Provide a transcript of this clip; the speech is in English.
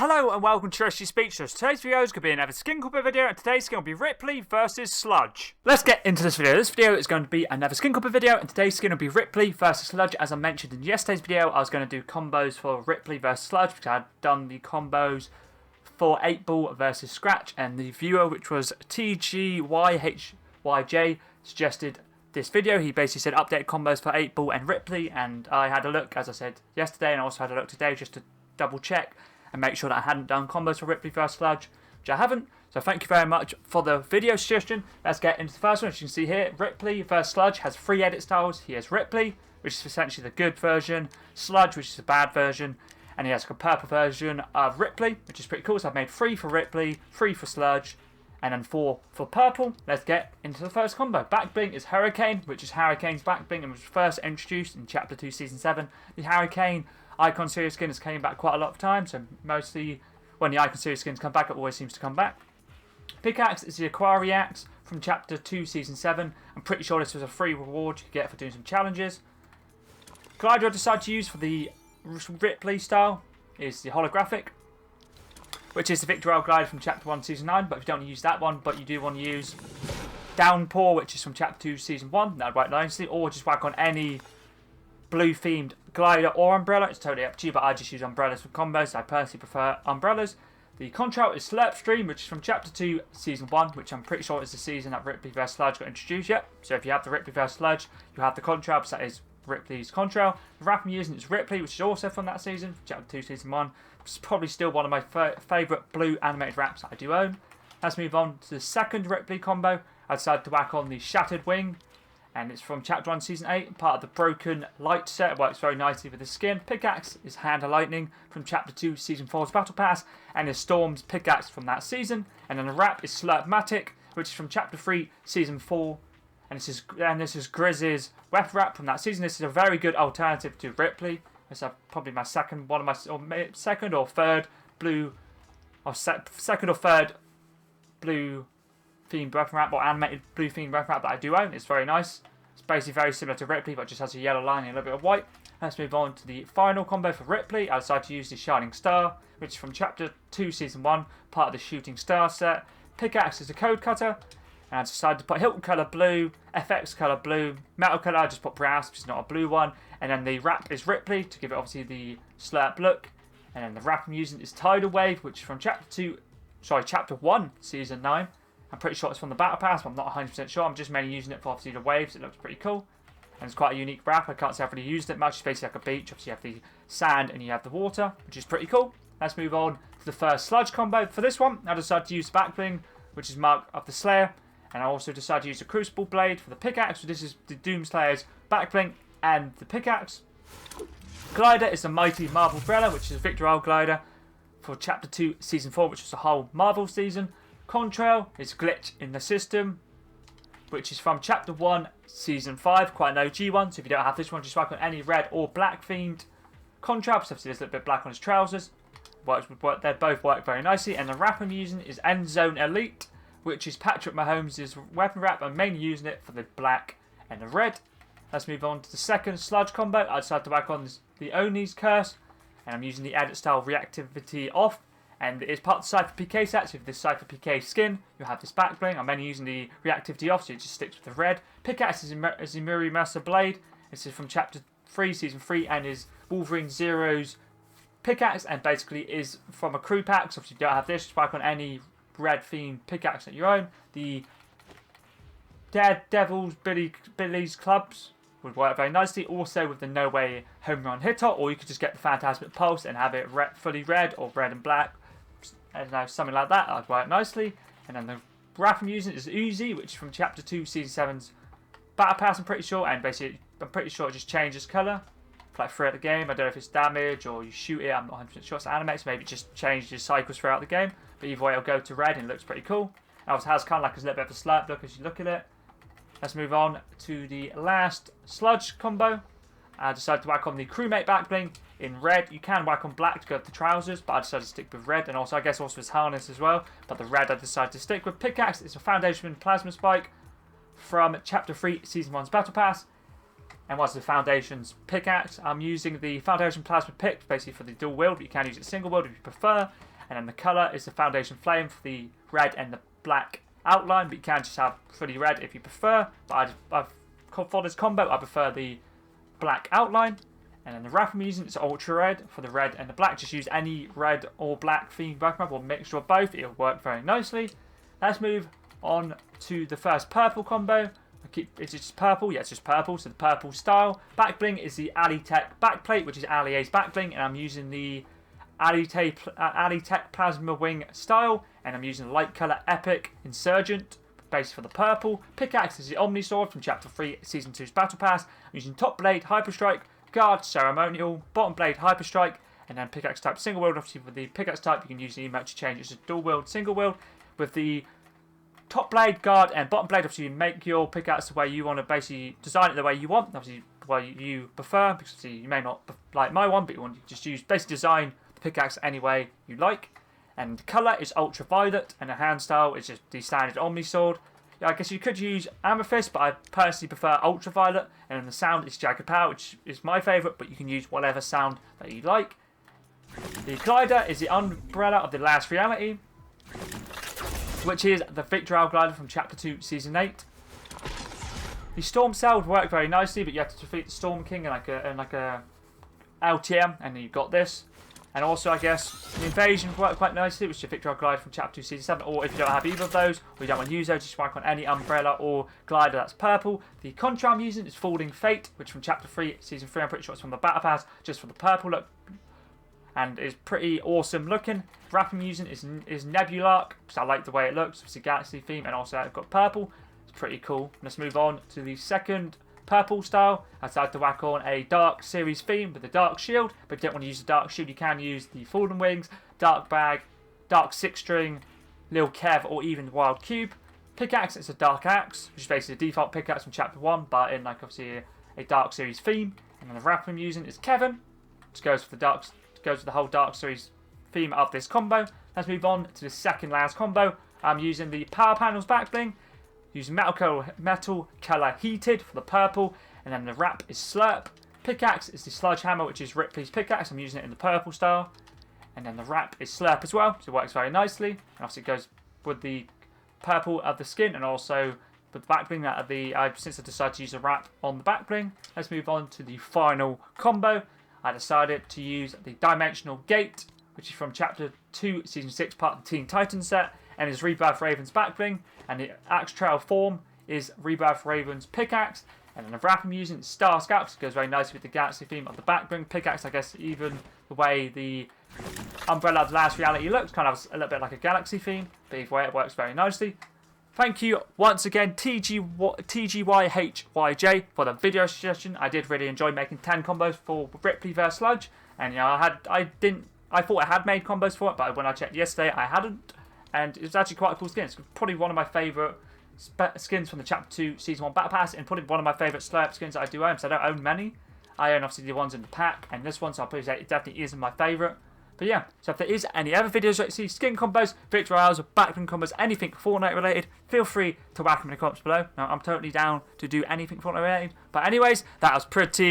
Hello and welcome to Trusty Speechless. Today's video is going to be another skin copy video, and today's skin will be Rippley vs Sludge. Let's get into this video. This video is going to be another skin copy video, and today's skin will be Rippley vs Sludge. As I mentioned in yesterday's video, I was going to do combos for Rippley vs Sludge, because I had done the combos for 8-Ball versus Scratch, and the viewer, which was TGYHYJ, suggested this video. He basically said update combos for 8-Ball and Rippley, and I had a look, as I said yesterday, and I also had a look today just to double check and make sure that I hadn't done combos for Rippley vs Sludge, which I haven't. So thank you very much for the video suggestion. Let's get into the first one. As you can see here, Rippley vs Sludge has 3 edit styles. He has Rippley, which is essentially the good version, Sludge, which is the bad version, and he has a purple version of Rippley, which is pretty cool. So I've made 3 for Rippley, 3 for Sludge, and then 4 for purple. Let's get into the first combo. Backbling is Hurricane, which is Hurricane's backbling, and was first introduced in Chapter 2, Season 7. The Hurricane Icon Series skin has came back quite a lot of times, so mostly when the Icon Series skins come back, it always seems to come back. Pickaxe is the Aquari Axe from Chapter 2, Season 7. I'm pretty sure this was a free reward you could get for doing some challenges. Glider I decided to use for the Rippley style is the Holographic, which is the Victor Royale glider from Chapter 1, Season 9, but if you don't use that one, but you do want to use Downpour, which is from Chapter 2, Season 1, that would work nicely, or just whack on any blue-themed glider or umbrella. It's totally up to you, but I just use umbrellas for combos. I personally prefer umbrellas. The CONTRAIL is Slurpstream, which is from Chapter 2, Season 1, which I'm pretty sure is the season that Rippley vs Sludge got introduced yet. So if you have the Rippley vs Sludge, you have the CONTRAIL, because that is Ripley's CONTRAIL. The wrap I'm using is Rippley, which is also from that season, Chapter 2, Season 1. It's probably still one of my favourite blue animated wraps that I do own. Let's move on to the second Rippley combo. I decided to whack on the Shattered Wing, and it's from Chapter 1, Season 8, part of the Broken Light set. It works very nicely with the skin. Pickaxe is Hand of Lightning from Chapter 2, Season 4's Battle Pass, and is Storm's pickaxe from that season. And then the wrap is Slurpmatic, which is from Chapter 3, Season 4, and this is Grizz's weapon wrap from that season. This is a very good alternative to Rippley. This is probably my second or third blue themed weapon wrap, or animated blue themed weapon wrap that I do own. It's very nice. It's basically very similar to Rippley, but just has a yellow line and a little bit of white. Let's move on to the final combo for Rippley. I decided to use the Shining Star, which is from Chapter 2, Season 1, part of the Shooting Star set. Pickaxe is a code cutter, and I decided to put Hilton colour blue, FX colour blue, metal colour I just put brass, which is not a blue one, and then the wrap is Rippley to give it obviously the slurp look. And then the wrap I'm using is Tidal Wave, which is from Chapter 1, Season 9. I'm pretty sure it's from the Battle Pass, but I'm not 100% sure. I'm just mainly using it for obviously the waves. It looks pretty cool. And it's quite a unique wrap. I can't say I've really used it much. It's basically like a beach. Obviously you have the sand and you have the water, which is pretty cool. Let's move on to the first Sludge combo. For this one, I decided to use the Backbling, which is Mark of the Slayer. And I also decided to use the Crucible Blade for the pickaxe. So this is the Doomslayer's Backbling and the pickaxe. Glider is the Mighty Marvel Umbrella, which is a Victor Royale glider for Chapter 2, Season 4, which is the whole Marvel season. CONTRAIL is Glitch in the System, which is from Chapter 1, Season 5, quite an OG one. So if you don't have this one, just whack on any red or black themed CONTRAIL, because obviously there's a little bit black on his trousers. They both work very nicely. And the wrap I'm using is End Zone Elite, which is Patrick Mahomes' weapon wrap. I'm mainly using it for the black and the red. Let's move on to the second Sludge combo. I decided to whack on the Oni's Curse, and I'm using the edit style Reactivity Off. And it's part of the Cypher PK set, so with this Cypher PK skin, you'll have this backbling. I'm mainly using the Reactivity Off, so it just sticks with the red. Pickaxe is Imuri Master Blade. This is from Chapter 3, Season 3, and is Wolverine Zero's pickaxe, and basically is from a crew pack. So if you don't have this, just whack on any red-themed pickaxe that you own. The Daredevil's Billy's Clubs would work very nicely. Also with the No Way Home Run Hitter, or you could just get the Phantasmic Pulse and have it fully red or red and black. I don't know, something like that. That'd work nicely. And then the wrap I'm using is Uzi, which is from Chapter 2, Season 7's Battle Pass, I'm pretty sure. And basically, I'm pretty sure it just changes colour like throughout the game. I don't know if it's damage or you shoot it. I'm not 100% sure. It's animated, so maybe it just changes cycles throughout the game. But either way, it'll go to red and it looks pretty cool. It also has kind of like a little bit of a slurp look as you look at it. Let's move on to the last Sludge combo. I decided to whack on the Crewmate Backbling in red. You can whack on black to go with the trousers, but I decided to stick with red, and also I guess also his harness as well. But the red I decided to stick with. Pickaxe is a Foundation Plasma Spike from Chapter 3, Season 1's Battle Pass. And what's the Foundation's pickaxe? I'm using the Foundation Plasma Pick basically for the dual wield, but you can use it single wield if you prefer. And then the colour is the foundation flame for the red and the black outline, but you can just have fully red if you prefer. But for this combo, I prefer the black outline. And then the wrap I'm using is ultra red for the red and the black. Just use any red or black themed background or mixture of both. It'll work very nicely. Let's move on to the first purple combo. It's just purple. Yeah, it's just purple. So the purple style. Backbling is the Alitech backplate, which is Ali's backbling. And I'm using the Alitech Plasma Wing style. And I'm using the light colour Epic Insurgent base for the purple. Pickaxe is the Omni Sword from Chapter 3 Season 2's Battle Pass. I'm using top blade Hyperstrike, guard ceremonial, bottom blade Hyperstrike, and then pickaxe type single wield. Obviously with the pickaxe type you can use the emote to change it to dual wield, single wield. With the top blade, guard, and bottom blade, obviously you make your pickaxe the way you want to, basically design it the way you want, obviously the way you prefer, because obviously you may not like my one, but you want to just use, basically design the pickaxe any way you like. And the colour is ultraviolet, and the hand style is just the standard Omni Sword. Yeah, I guess you could use Amethyst, but I personally prefer ultraviolet, and then the sound is Jagged Power, which is my favourite, but you can use whatever sound that you like. The glider is the umbrella of the Last Reality, which is the Victor Owl glider from Chapter 2 Season 8. The Storm Cell would work very nicely, but you have to defeat the Storm King in like a LTM, and then you've got this. And also, I guess, the Invasion would work quite nicely, which is the Victor Owl glider from Chapter 2 Season 7, or if you don't have either of those, or you don't want to use those, just work on any umbrella or glider that's purple. The Contrail I'm using is Falling Fate, which from Chapter 3 Season 3, I'm pretty sure it's from the Battle Pass, just for the purple look, and is pretty awesome looking. Wrap I'm using is Nebulark, because I like the way it looks. It's a galaxy theme, and also I've got purple. It's pretty cool. Let's move on to the second purple style. I decided to whack on a Dark Series theme with the Dark Shield, but if you don't want to use the Dark Shield, you can use the Fallen Wings, Dark Bag, Dark Six String, Lil Kev, or even Wild Cube. Pickaxe is a Dark Axe, which is basically the default pickaxe from Chapter 1, but in like obviously a Dark Series theme. And then the wrap I'm using is Kevin, which goes for the whole Dark Series theme of this combo. Let's move on to the second last combo. I'm using the Power Panels backbling, using metal colour Heated for the purple, and then the wrap is Slurp. Pickaxe is the Sludge Hammer, which is Ripley's pickaxe. I'm using it in the purple style, and then the wrap is Slurp as well, so it works very nicely. And obviously it goes with the purple of the skin, and also with the backbling that of the. Since I decided to use the wrap on the backbling, let's move on to the final combo. I decided to use the Dimensional Gate, which is from Chapter 2, Season 6, part of the Teen Titans set, and is Rebirth Raven's backbling, and the Axe Trail form is Rebirth Raven's pickaxe, and then the wrap I'm using is Star Scout, which goes very nicely with the galaxy theme of the backbling. Pickaxe, I guess, even the way the umbrella of the Last Reality looks, kind of a little bit like a galaxy theme, but either way it works very nicely. Thank you once again, TGYHYJ, for the video suggestion. I did really enjoy making 10 combos for Rippley Vs Sludge, and you know, I thought I had made combos for it, but when I checked yesterday, I hadn't, and it was actually quite a cool skin. It's probably one of my favourite skins from the Chapter 2 Season 1 Battle Pass, and probably one of my favourite Slurp skins that I do own, so I don't own many. I own obviously the ones in the pack, and this one, so I'll probably say it definitely isn't my favourite. But yeah, so if there is any other videos that you see, skin combos, victory royales, backbling combos, anything Fortnite related, feel free to whack them in the comments below. Now, I'm totally down to do anything Fortnite related. But anyways, that was pretty